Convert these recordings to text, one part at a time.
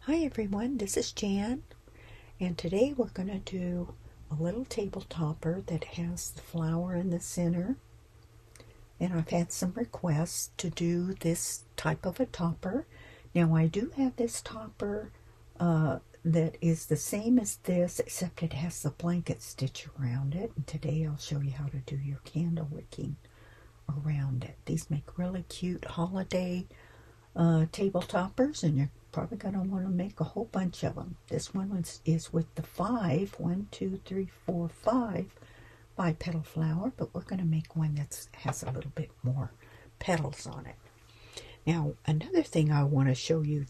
Hi everyone, this is Jan, and today we're going to do a little table topper that has the flower in the center. And I've had some requests to do this type of a topper. Now I do have this topper that is the same as this, except it has the blanket stitch around it. And today I'll show you how to do your candle wicking around it. These make really cute holiday table toppers, and you're probably going to want to make a whole bunch of them. This one is with the 5 petal flower, but we're going to make one that has a little bit more petals on it. Now, another thing I want to show you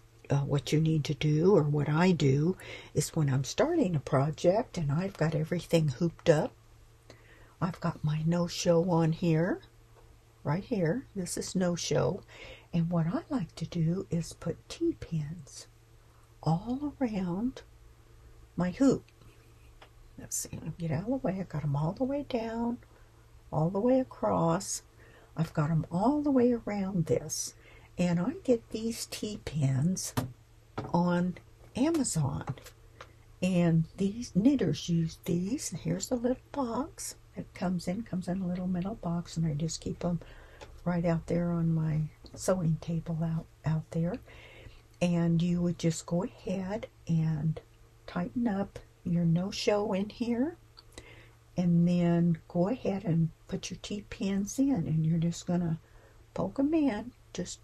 what you need to do, or what I do, is when I'm starting a project and I've got everything hooped up. I've got my no-show on here, right here. This is no-show. And what I like to do is put T-pins all around my hoop. Let's see, let me get out of the way. I've got them all the way down, all the way across. I've got them all the way around this. And I get these T-pins on Amazon. And these knitters use these. Here's the little box that comes in a little metal box, and I just keep them right out there on my sewing table out there. And you would just go ahead and tighten up your no-show in here, and then go ahead and put your T-pins in, and you're just gonna poke them in just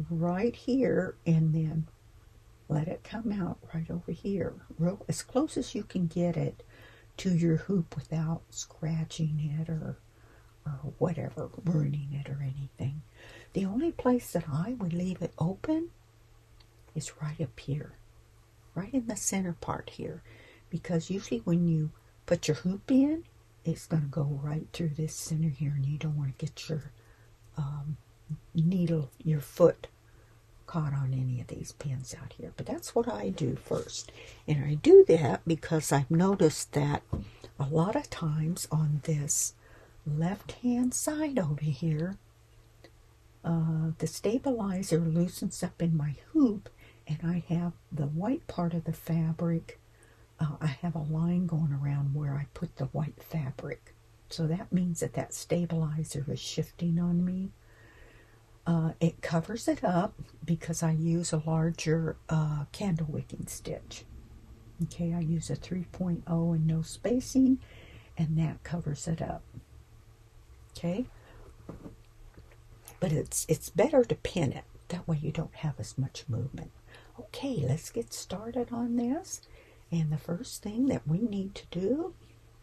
right here, and then let it come out right over here, real as close as you can get it to your hoop without scratching it or whatever, ruining it or anything. The only place that I would leave it open is right up here, right in the center part here, because usually when you put your hoop in, it's going to go right through this center here, and you don't want to get your needle, your foot, caught on any of these pins out here. But that's what I do first, and I do that because I've noticed that a lot of times on this left hand side over here, the stabilizer loosens up in my hoop, and I have the white part of the fabric. I have a line going around where I put the white fabric, so that means that stabilizer is shifting on me. It covers it up because I use a larger candle wicking stitch. Okay, I use a 3.0 and no spacing, and that covers it up. Okay, but it's better to pin it, that way you don't have as much movement. Okay, let's get started on this. And the first thing that we need to do,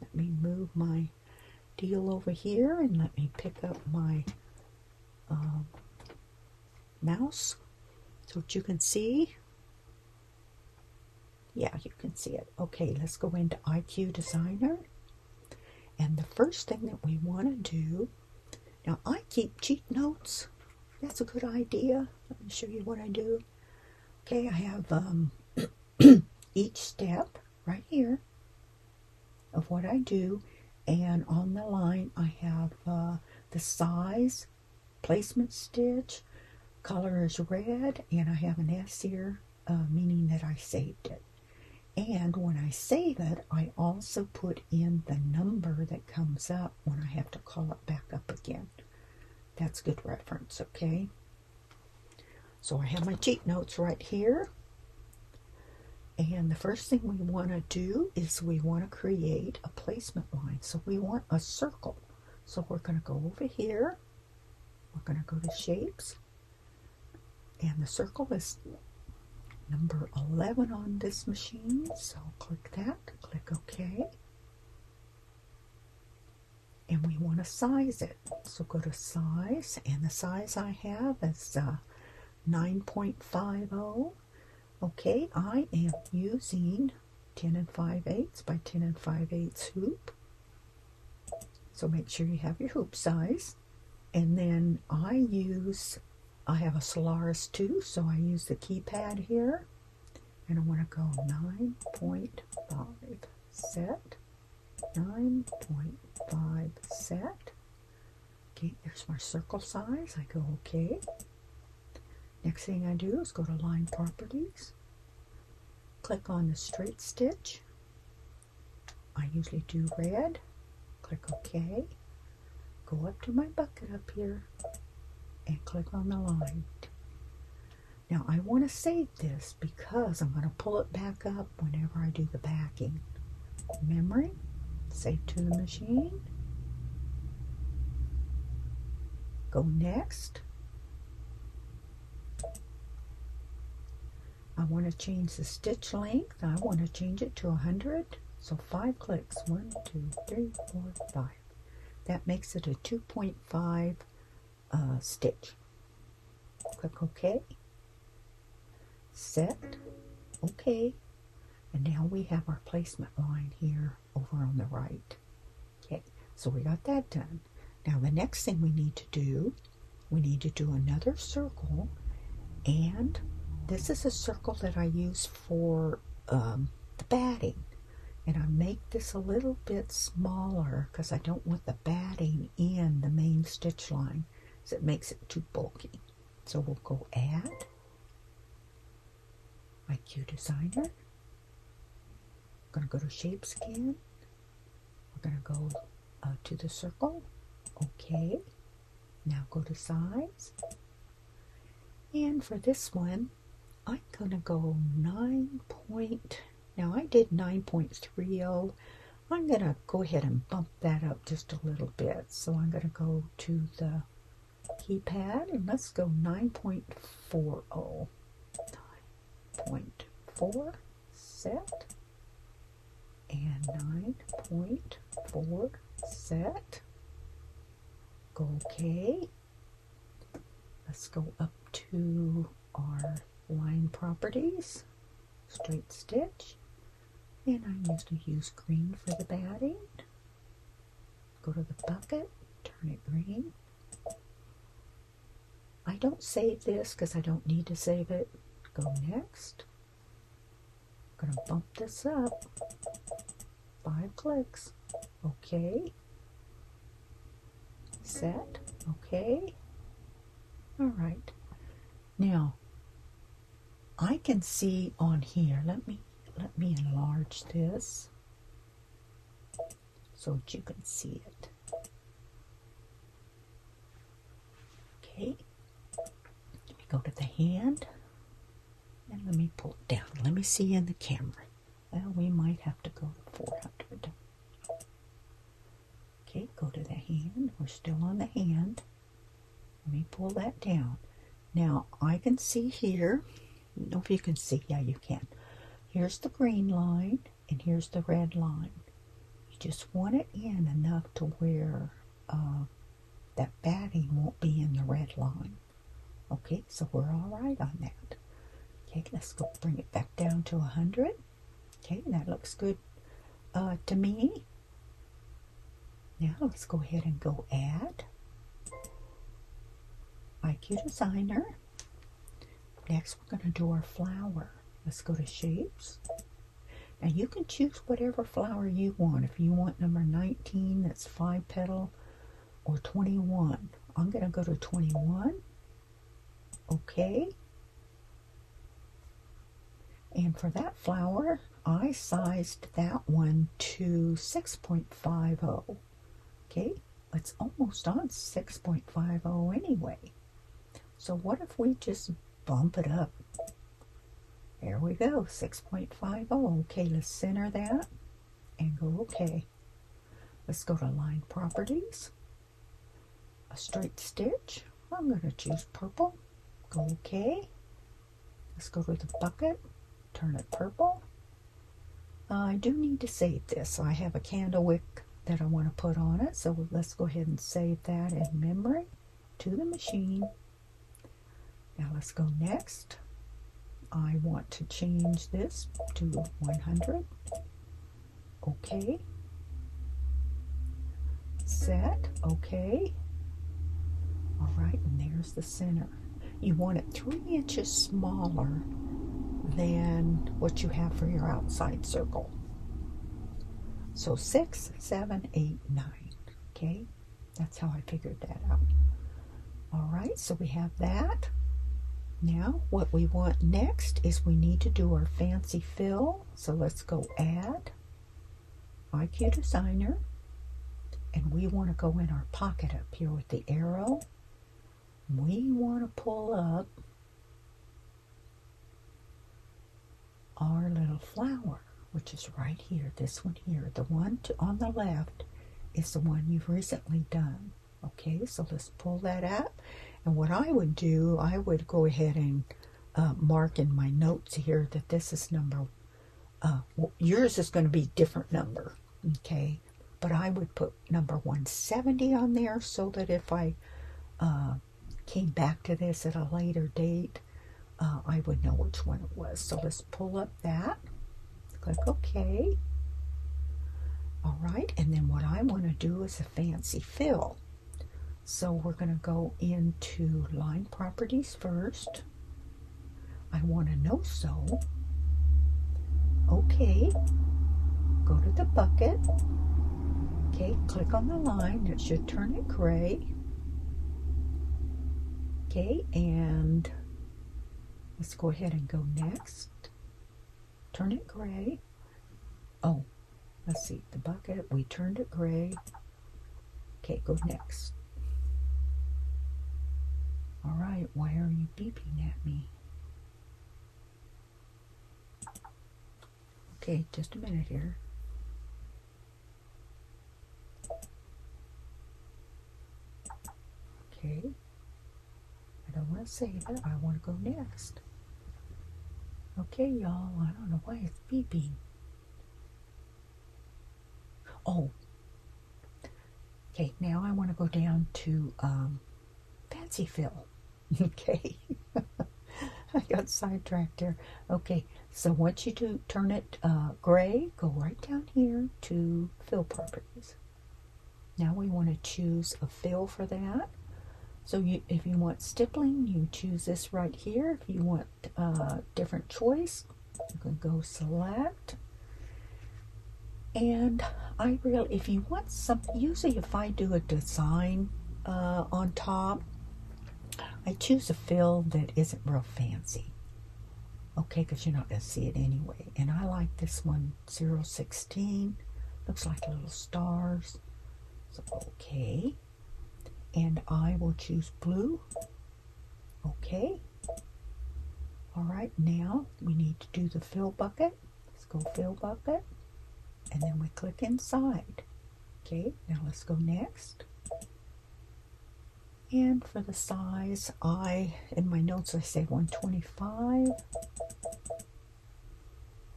let me move my deal over here, and let me pick up my mouse so that you can see. Yeah, you can see it. Okay, let's go into IQ Designer. And the first thing that we want to do, now I keep cheat notes. That's a good idea. Let me show you what I do. Okay, I have each step right here of what I do, and on the line I have the size, placement stitch, color is red, and I have an S here, meaning that I saved it. And when I save it, I also put in the number that comes up when I have to call it back up again. That's good reference, okay? So I have my cheat notes right here. And the first thing we want to do is we want to create a placement line. So we want a circle. So we're going to go over here. We're going to go to Shapes. And the circle is number 11 on this machine, so click that, click OK. And we want to size it, so go to size, and the size I have is 9.50. Okay, I am using 10 5/8 by 10 5/8 hoop, so make sure you have your hoop size. And then I have a Solaris too, so I use the keypad here, and I want to go 9.5 set, 9.5 set. Okay, there's my circle size. I go okay. Next thing I do is go to Line Properties, click on the straight stitch. I usually do red. Click OK. Go up to my bucket up here and click on the line. Now I want to save this because I'm going to pull it back up whenever I do the backing. Memory, save to the machine. Go next. I want to change the stitch length. I want to change it to 100. So 5 clicks. 1, 2, 3, 4, 5. That makes it a 2.5 stitch. Click OK. Set. OK. And now we have our placement line here over on the right. Okay, so we got that done. Now the next thing we need to do another circle, and this is a circle that I use for the batting. And I make this a little bit smaller because I don't want the batting in the main stitch line, so it makes it too bulky. So we'll go Add, IQ Designer. I'm going to go to Shapes again. We're going to go to the circle. OK. Now go to Size. And for this one, I'm going to go 9 point. Now I did 9.30. I'm going to go ahead and bump that up just a little bit. So I'm going to go to the keypad and let's go 9.40. 9.4, set. And 9.4, set. Go OK. Let's go up to our line properties, straight stitch, and I usually use green for the batting. Go to the bucket, turn it green. I don't save this because I don't need to save it. Go next. I'm going to bump this up. 5 clicks. OK. Set. OK. All right. Now, I can see on here, let me enlarge this so that you can see it. Okay. Let me go to the hand and let me pull it down. Let me see in the camera. Well, we might have to go to 400. Okay, go to the hand. We're still on the hand. Let me pull that down. Now, I can see here. I don't know if you can see. Yeah, you can. Here's the green line, and here's the red line. You just want it in enough to where that batting won't be in the red line. Okay, so we're all right on that. Okay, let's go bring it back down to 100. Okay, that looks good to me. Now let's go ahead and go Add, IQ Designer. Next we're going to do our flower. Let's go to Shapes. Now you can choose whatever flower you want. If you want number 19, that's 5 petal, or 21. I'm going to go to 21. Okay. And for that flower, I sized that one to 6.50. Okay, it's almost on 6.50 anyway. So what if we just bump it up? There we go, 6.50. Okay, let's center that and go OK. Let's go to Line Properties, a straight stitch. I'm going to choose purple. Go OK. Let's go to the bucket, turn it purple. I do need to save this. I have a candle wick that I want to put on it, so let's go ahead and save that in memory to the machine. Now let's go next. I want to change this to 100. OK. Set. OK. All right, and there's the center. You want it 3 inches smaller than what you have for your outside circle. So 6, 7, 8, 9. Okay, that's how I figured that out. All right, so we have that. Now what we want next is we need to do our fancy fill. So let's go add IQ Designer, and we want to go in our pocket up here with the arrow. We want to pull up our little flower, which is right here, this one here. The one on the left is the one you've recently done. Okay, so let's pull that up. And what I would do, I would go ahead and mark in my notes here that this is number, yours is going to be different number, okay? But I would put number 170 on there so that if I came back to this at a later date, I would know which one it was. So let's pull up that, click OK. All right, and then what I want to do is a fancy fill. So we're going to go into line properties first. I want to no sew. Okay, go to the bucket. Okay, click on the line. It should turn it gray. Okay, and let's go ahead and go next. Turn it gray. Oh, let's see, the bucket, we turned it gray. Okay, go next. All right, why are you beeping at me? Okay, just a minute here. Okay, I don't want to save it, I want to go next. Okay, y'all, I don't know why it's beeping. Oh, okay, now I want to go down to fancy fill. Okay, I got sidetracked there. Okay, so once you do turn it gray, go right down here to fill properties. Now we want to choose a fill for that. So if you want stippling, you choose this right here. If you want different choice, you can go select. And if you want something, usually if I do a design on top, I choose a fill that isn't real fancy. Okay, because you're not going to see it anyway. And I like this one, 016. Looks like little stars. So, okay. And I will choose blue. Okay. All right, now we need to do the fill bucket. Let's go fill bucket. And then we click inside. Okay, now let's go next. And for the size, in my notes I say 125.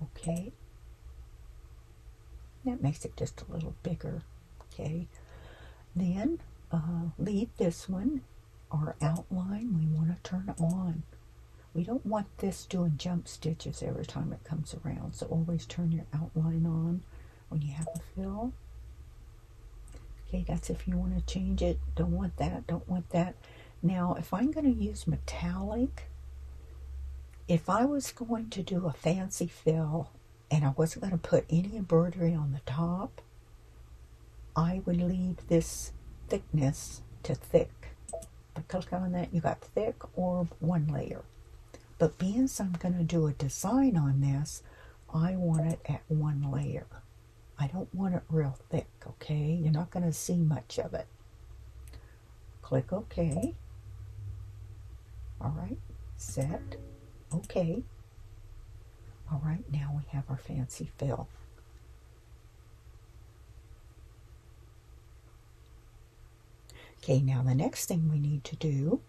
Okay. That makes it just a little bigger. Okay. Then leave this one, our outline, we want to turn on. We don't want this doing jump stitches every time it comes around. So always turn your outline on when you have a fill. Okay, that's if you want to change it. Don't want that, don't want that. Now, if I'm going to use metallic, if I was going to do a fancy fill and I wasn't going to put any embroidery on the top, I would leave this thickness to thick. But click on that, you got thick or one layer. But being I'm going to do a design on this, I want it at one layer. I don't want it real thick, okay? You're not going to see much of it. Click OK. All right, set. Okay. All right, now we have our fancy fill. Okay, now the next thing we need to do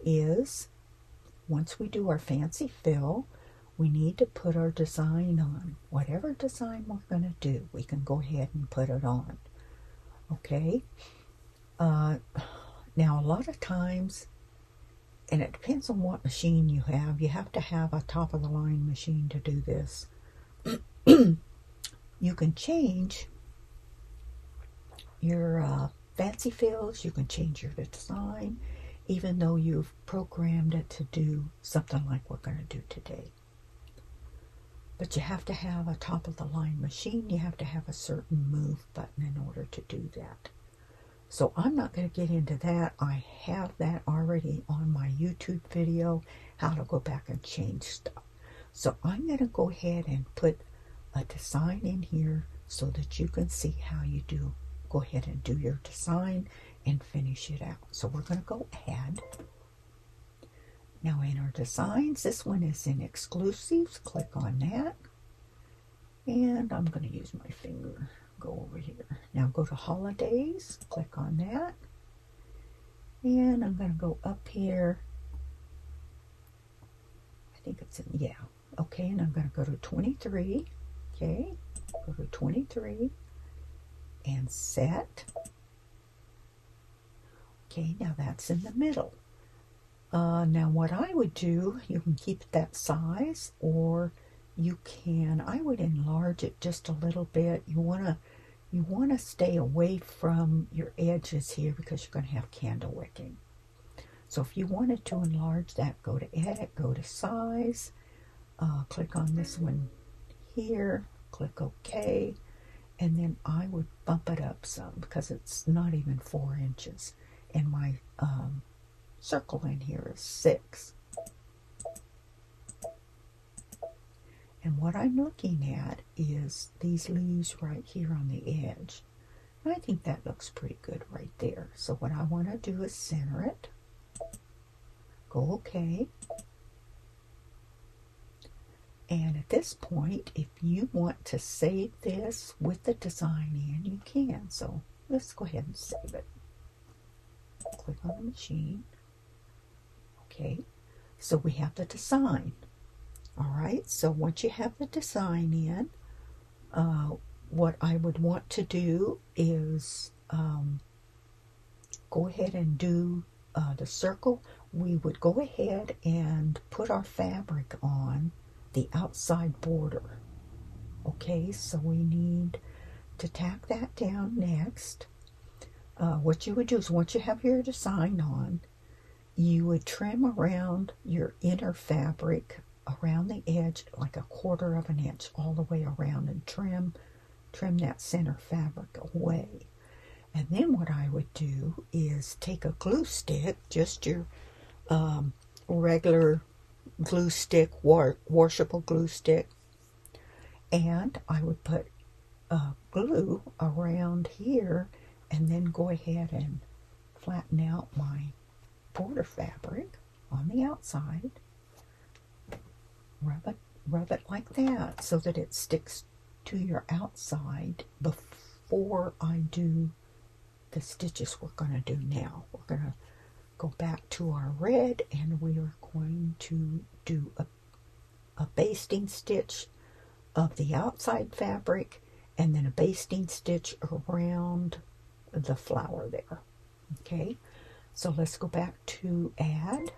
is, once we do our fancy fill, we need to put our design on. Whatever design we're going to do, we can go ahead and put it on. Okay? Now, a lot of times, and it depends on what machine you have to have a top-of-the-line machine to do this. You can change your fancy fills, you can change your design, even though you've programmed it to do something like we're going to do today. But you have to have a top-of-the-line machine. You have to have a certain move button in order to do that. So I'm not going to get into that. I have that already on my YouTube video, how to go back and change stuff. So I'm going to go ahead and put a design in here so that you can see how you do. Go ahead and do your design and finish it out. So we're going to go add. Now in our designs, this one is in exclusives. Click on that. And I'm going to use my finger. Go over here. Now go to holidays. Click on that. And I'm going to go up here. I think it's in, yeah. Okay, and I'm going to go to 23. Okay, go to 23 and set. Okay, now that's in the middle. Now what I would do, you can keep it that size, or you can, I would enlarge it just a little bit. You want to stay away from your edges here because you're going to have candle wicking. So if you wanted to enlarge that, go to edit, go to size, click on this one here, click OK, and then I would bump it up some because it's not even 4 inches, and my circle in here is 6. And what I'm looking at is these leaves right here on the edge. I think that looks pretty good right there. So what I want to do is center it. Go OK. And at this point, if you want to save this with the design in, you can. So let's go ahead and save it. Click on the machine. Okay, so we have the design. All right, so once you have the design in, what I would want to do is go ahead and do the circle. We would go ahead and put our fabric on the outside border. Okay, so we need to tack that down next. What you would do is once you have your design on, you would trim around your inner fabric around the edge like 1/4 of an inch all the way around, and trim that center fabric away. And then what I would do is take a glue stick, just your regular glue stick, washable glue stick, and I would put glue around here and then go ahead and flatten out my border fabric on the outside. Rub it like that so that it sticks to your outside before I do the stitches we're going to do now. We're going to go back to our red, and we are going to do a basting stitch of the outside fabric and then a basting stitch around the flower there. Okay, so let's go back to add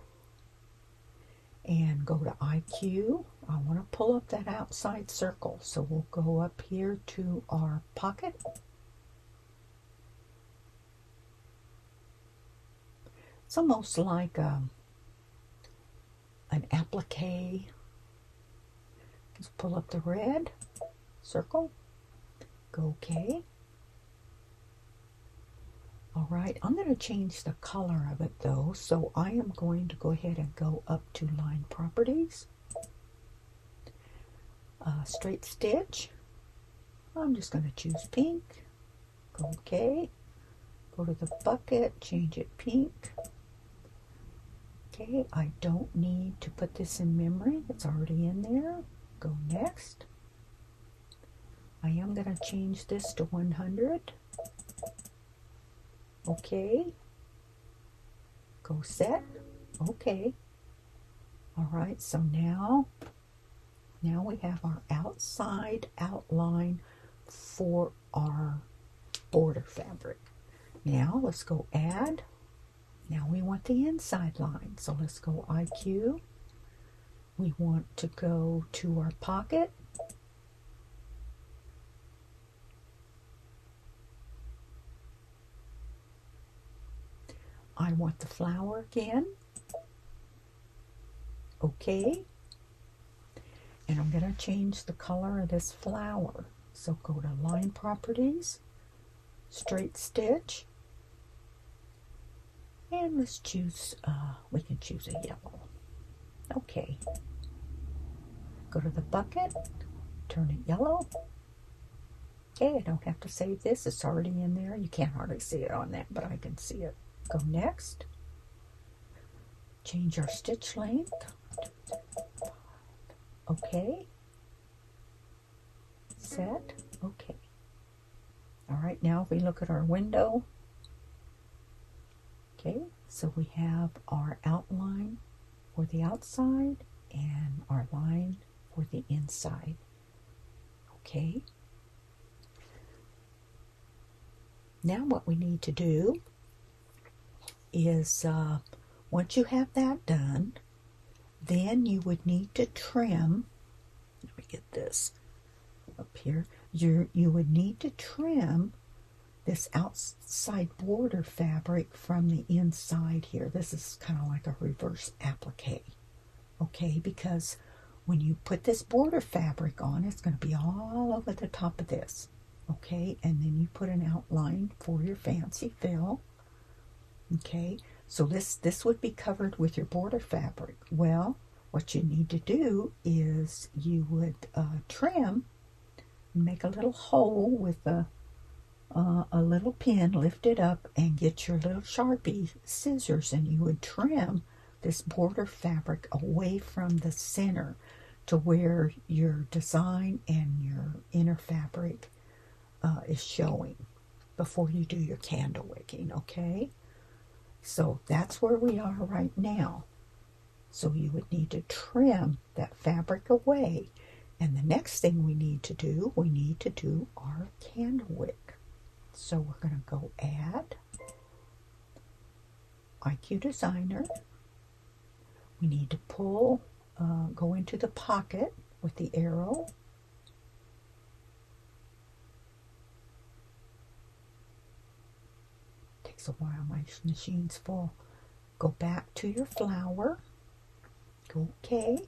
and go to IQ. I want to pull up that outside circle, so we'll go up here to our pocket. It's almost like an applique. Just pull up the red circle, go OK. All right, I'm going to change the color of it though, so I am going to go ahead and go up to line properties, straight stitch. I'm just going to choose pink, go OK, go to the bucket, change it pink. Okay, I don't need to put this in memory, it's already in there. Go next. I am going to change this to 100. Okay, go set. Okay, all right, so now we have our outside outline for our border fabric. Now let's go add. Now we want the inside line, so let's go IQ. We want to go to our pocket. I want the flower again. Okay. And I'm going to change the color of this flower. So go to line properties, straight stitch, And let's choose, we can choose a yellow. Okay. Go to the bucket, turn it yellow. Okay, I don't have to save this. It's already in there. You can't hardly see it on that, but I can see it. Go next. Change our stitch length. Okay. Set. Okay. All right, now if we look at our window. Okay, so we have our outline for the outside and our line for the inside. Okay. Now what we need to do is, once you have that done, then you would need to trim. Let me get this up here. You would need to trim this outside border fabric from the inside here. This is kind of like a reverse applique. Okay, because when you put this border fabric on, it's going to be all over the top of this. Okay, and then you put an outline for your fancy fill. Okay, so this would be covered with your border fabric. Well, what you need to do is you would trim, make a little hole with a little pin, lift it up, and get your little Sharpie scissors, and you would trim this border fabric away from the center to where your design and your inner fabric is showing before you do your candle wicking. Okay, so that's where we are right now. So you would need to trim that fabric away, and the next thing we need to do our candle wick. So we're going to go add IQ Designer. We need to pull, go into the pocket with the arrow. Takes a while, my machine's full. Go back to your flower. Go OK.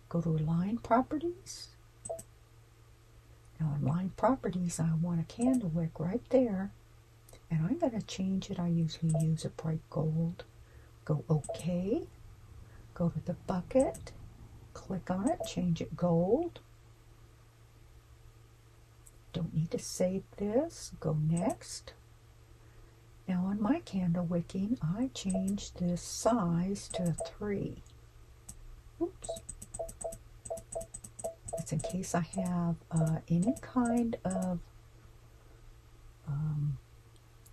Go to Align Properties. Now in Line Properties, I want a candle wick right there. And I'm going to change it. I usually use a bright gold. Go OK. Go to the bucket. Click on it. Change it gold. Don't need to save this. Go next. Now on my candle wicking, I changed this size to 3. Oops. It's in case I have any kind of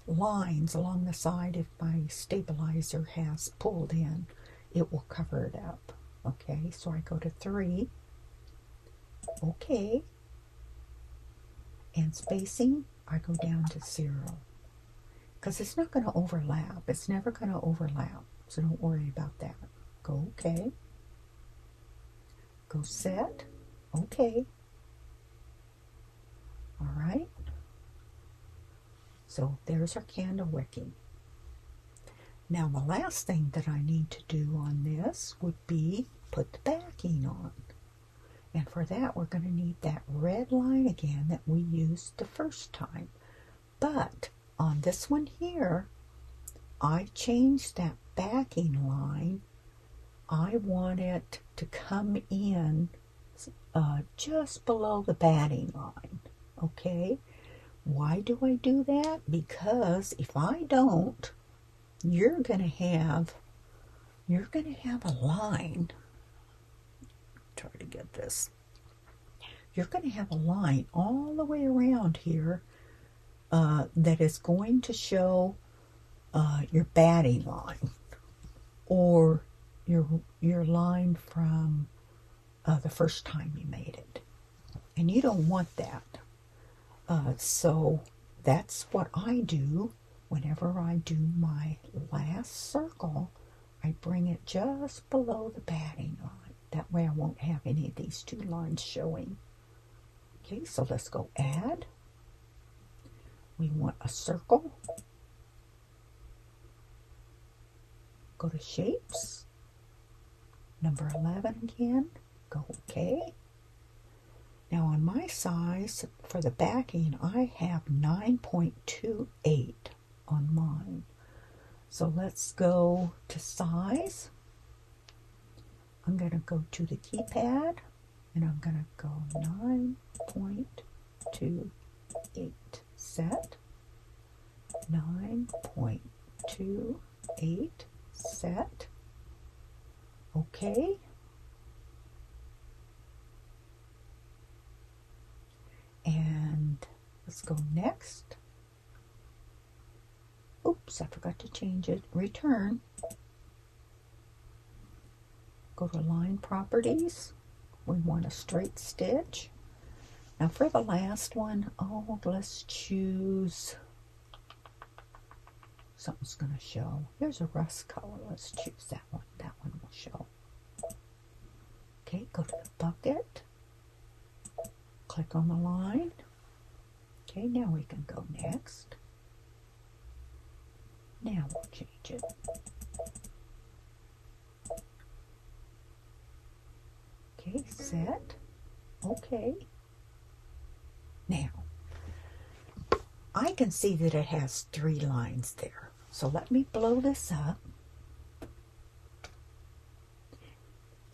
lines along the side. If my stabilizer has pulled in, it will cover it up. Okay, so I go to 3. Okay. And spacing, I go down to 0. Because it's not going to overlap. It's never going to overlap. So don't worry about that. Go OK. Go set. OK. All right. So there's our candle wicking. Now the last thing that I need to do on this would be put the backing on. And for that we're going to need that red line again that we used the first time. But on this one here, I changed that backing line. I want it to come in just below the batting line. Okay? Why do I do that? Because if I don't, you're going to have a line. Try to get this. You're going to have a line all the way around here that is going to show your batting line or your line from the first time you made it, and you don't want that. So that's what I do whenever I do my last circle. I bring it just below the batting line. That way I won't have any of these two lines showing. Okay, so let's go add. We want a circle. Go to shapes. Number 11 again. Go OK. Now on my size for the backing, I have 9.28 on mine. So let's go to size. I'm going to go to the keypad and I'm going to go 9.28 set. 9.28 set. Okay. And let's go next. Oops, I forgot to change it. Return. Go to line properties. We want a straight stitch. Now for the last one, let's choose, something's going to show. Here's a rust color. Let's choose that one. That one will show. Okay, go to the bucket. Click on the line. Okay, now we can go next. Now we'll change it. Okay, set. Okay. Now, I can see that it has 3 lines there. So let me blow this up.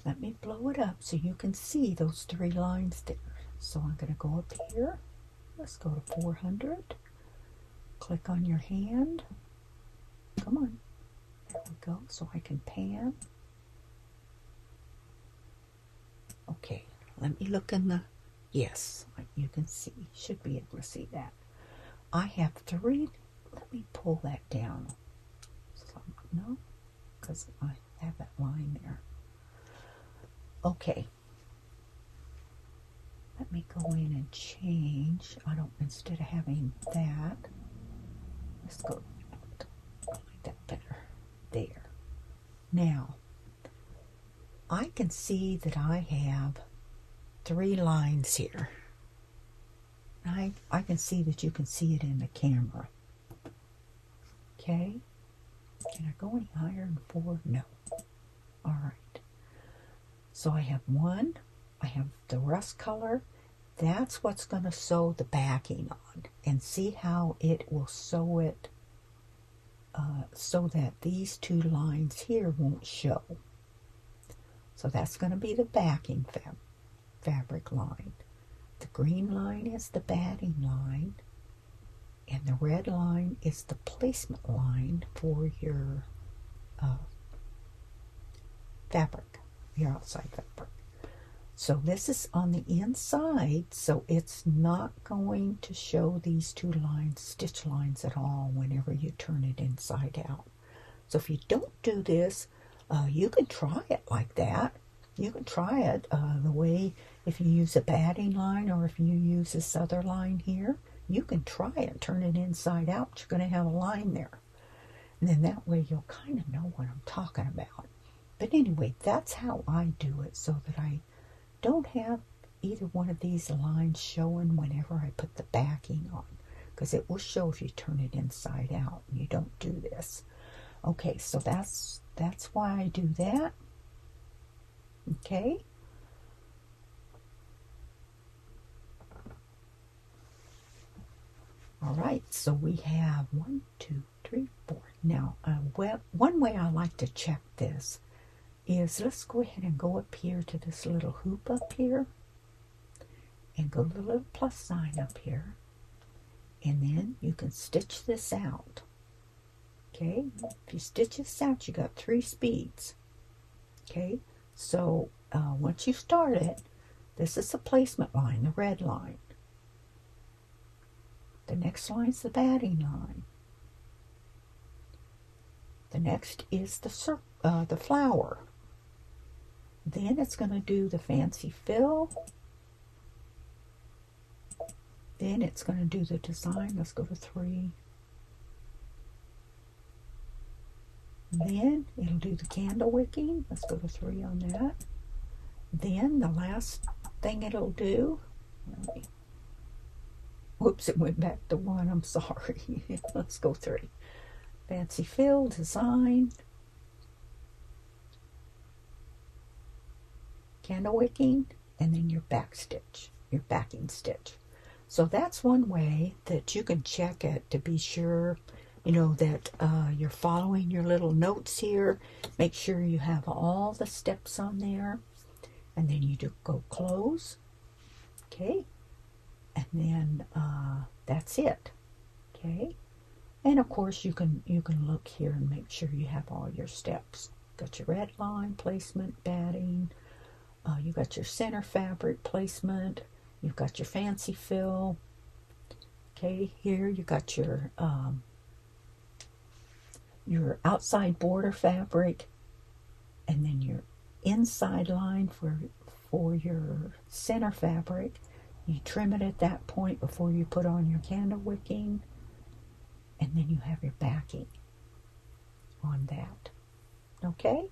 Let me blow it up so you can see those 3 lines there. So I'm going to go up here. Let's go to 400. Click on your hand. Come on. There we go. So I can pan. Okay. Let me look in the... Yes, you can see. Should be able to see that. I have 3. Let me pull that down. So, no, because I have that line there. Okay. Let me go in and change. Instead of having that, let's go, I like that better. There. Now, I can see that I have 3 lines here. I can see that you can see it in the camera. Okay. Can I go any higher than 4? No. All right. So I have 1. I have the rust color. That's what's going to sew the backing on. And see how it will sew it so that these 2 lines here won't show. So that's going to be the backing fabric line. The green line is the batting line. And the red line is the placement line for your fabric, your outside fabric. So this is on the inside, so it's not going to show these 2 lines, stitch lines at all whenever you turn it inside out. So if you don't do this, you can try it like that. You can try it the way, if you use a batting line or if you use this other line here, you can try it, turn it inside out, but you're going to have a line there. And then that way you'll kind of know what I'm talking about. But anyway, that's how I do it, so that I don't have either one of these lines showing whenever I put the backing on, because it will show if you turn it inside out and you don't do this. Okay, so that's why I do that. Okay. All right, so we have 1, 2, 3, 4. Now, one way I like to check this is, let's go ahead and go up here to this little hoop up here and go to the little plus sign up here, and then you can stitch this out. Okay, if you stitch this out, you got 3 speeds. Okay, so once you start it, this is the placement line, the red line. The next line is the batting line. The next is the flower. Then it's going to do the fancy fill. Then it's going to do the design. Let's go to 3. Then it'll do the candle wicking. Let's go to 3 on that. Then the last thing it'll do, whoops, it went back to 1. I'm sorry. Let's go 3. Fancy fill, design, candle wicking, and then your back stitch, your backing stitch. So that's one way that you can check it to be sure you know, that you're following your little notes here. Make sure you have all the steps on there. And then you do go close. Okay. And then that's it. Okay. And of course you can look here and make sure you have all your steps. Got your red line placement, batting. You got your center fabric placement. You've got your fancy fill. Okay, here you got your outside border fabric, and then your inside line for your center fabric. You trim it at that point before you put on your candle wicking, and then you have your backing on that. Okay,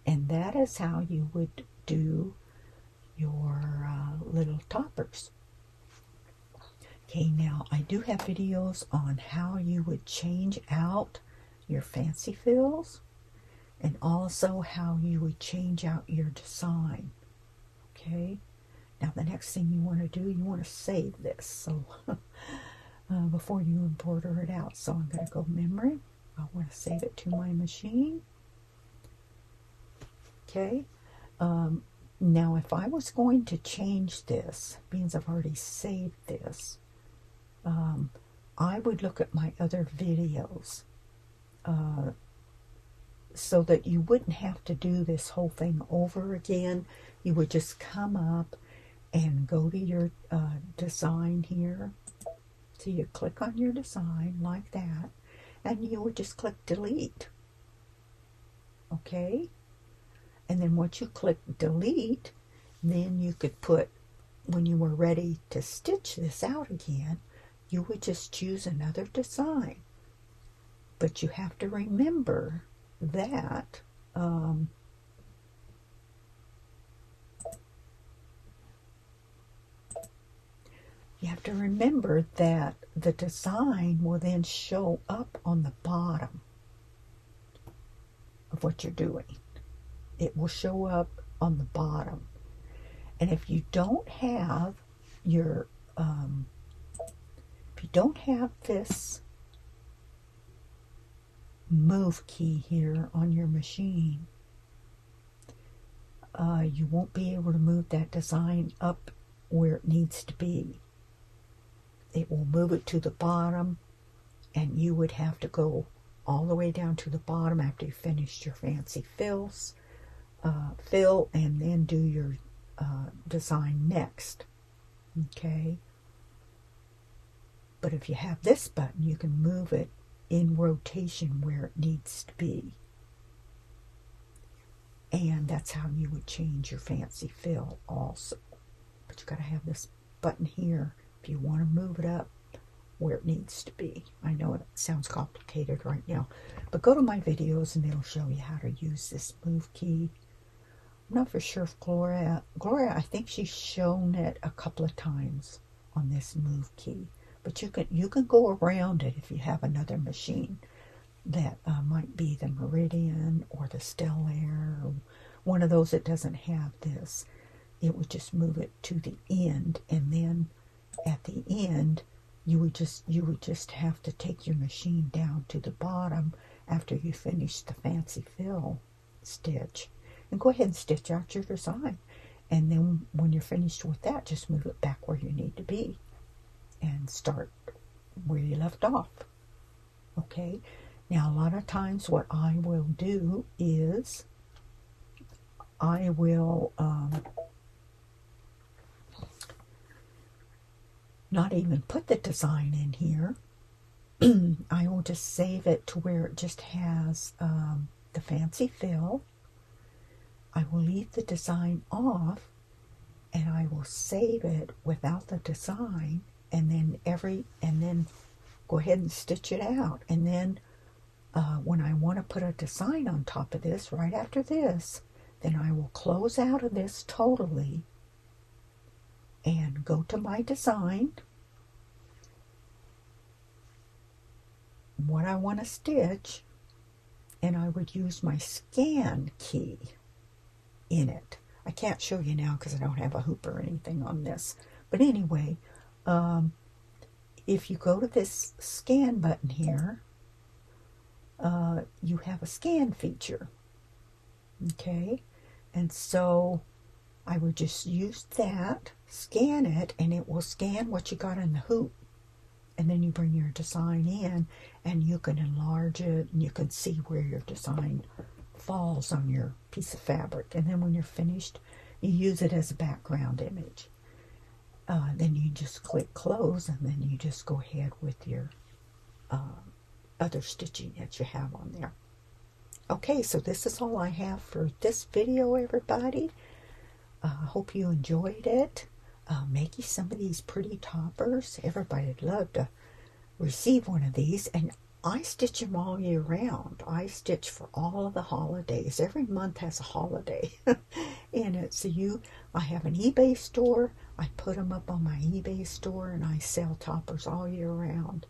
and that is how you would do your little toppers. Okay, now I do have videos on how you would change out your fancy fills, and also how you would change out your design. Okay, now the next thing you want to do, you want to save this, so before you embroider it out. So I'm going to go memory. I want to save it to my machine. Okay, now if I was going to change this, means I've already saved this, I would look at my other videos so that you wouldn't have to do this whole thing over again. You would just come up and go to your design here. So you click on your design like that, and you would just click delete. Okay, and then once you click delete, then you could put, when you were ready to stitch this out again, you would just choose another design. But you have to remember that the design will then show up on the bottom of what you're doing. It will show up on the bottom. And if you don't have your if you don't have this move key here on your machine, you won't be able to move that design up where it needs to be. It will move it to the bottom, and you would have to go all the way down to the bottom after you finished your fancy fill, and then do your design next. Okay, but if you have this button, you can move it in rotation where it needs to be, and that's how you would change your fancy fill also. But you got to have this button here if you want to move it up where it needs to be. I know it sounds complicated right now, but go to my videos and it'll show you how to use this move key. I'm not for sure if Gloria, I think she's shown it a couple of times on this move key, but you can go around it if you have another machine that might be the Meridian or the Stellaire, or one of those that doesn't have this. It would just move it to the end, and then at the end you would just have to take your machine down to the bottom after you finish the fancy fill stitch, and go ahead and stitch out your design. And then when you're finished with that, just move it back where you need to be and start where you left off. Okay, now a lot of times what I will do is I will not even put the design in here. I will just save it to where it just has the fancy fill. I will leave the design off, and I will save it without the design, and then go ahead and stitch it out. And then when I want to put a design on top of this, right after this, then I will close out of this totally and go to my design, what I want to stitch, and I would use my scan key in it. I can't show you now because I don't have a hoop or anything on this, but anyway, if you go to this scan button here, you have a scan feature. Okay, and so I would just use that, scan it, and it will scan what you got in the hoop. And then you bring your design in, and you can enlarge it, and you can see where your design falls on your piece of fabric. And then when you're finished, you use it as a background image. Then you just click close, and then you just go ahead with your other stitching that you have on there. Okay, so this is all I have for this video, everybody. I hope you enjoyed it. Make you some of these pretty toppers. Everybody'd love to receive one of these. And I stitch them all year round. I stitch for all of the holidays. Every month has a holiday in it. So I have an eBay store. I put them up on my eBay store, and I sell toppers all year round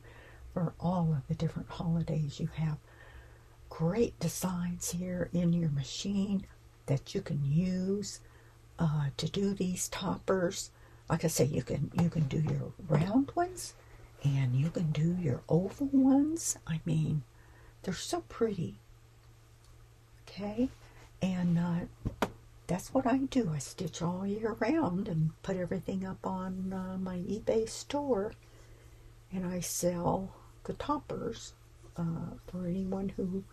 for all of the different holidays. You have great designs here in your machine that you can use to do these toppers. Like I say, you can do your round ones, and you can do your oval ones. I mean, they're so pretty. Okay, and that's what I do. I stitch all year round and put everything up on my eBay store, and I sell the toppers for anyone who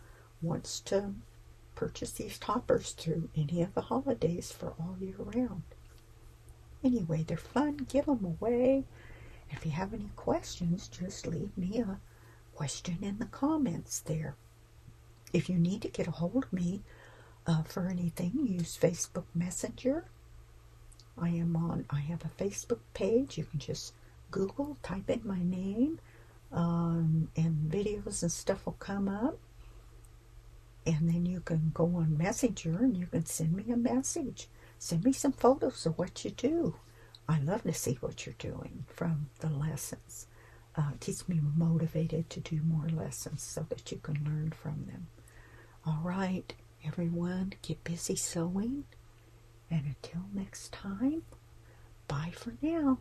wants to purchase these toppers through any of the holidays for all year round. Anyway, they're fun. Give them away. If you have any questions, just leave me a question in the comments there. If you need to get a hold of me for anything, use Facebook Messenger. I have a Facebook page. You can just Google, type in my name, and videos and stuff will come up. And then you can go on Messenger and you can send me a message. Send me some photos of what you do. I love to see what you're doing from the lessons. It keeps me motivated to do more lessons so that you can learn from them. All right, everyone, get busy sewing. And until next time, bye for now.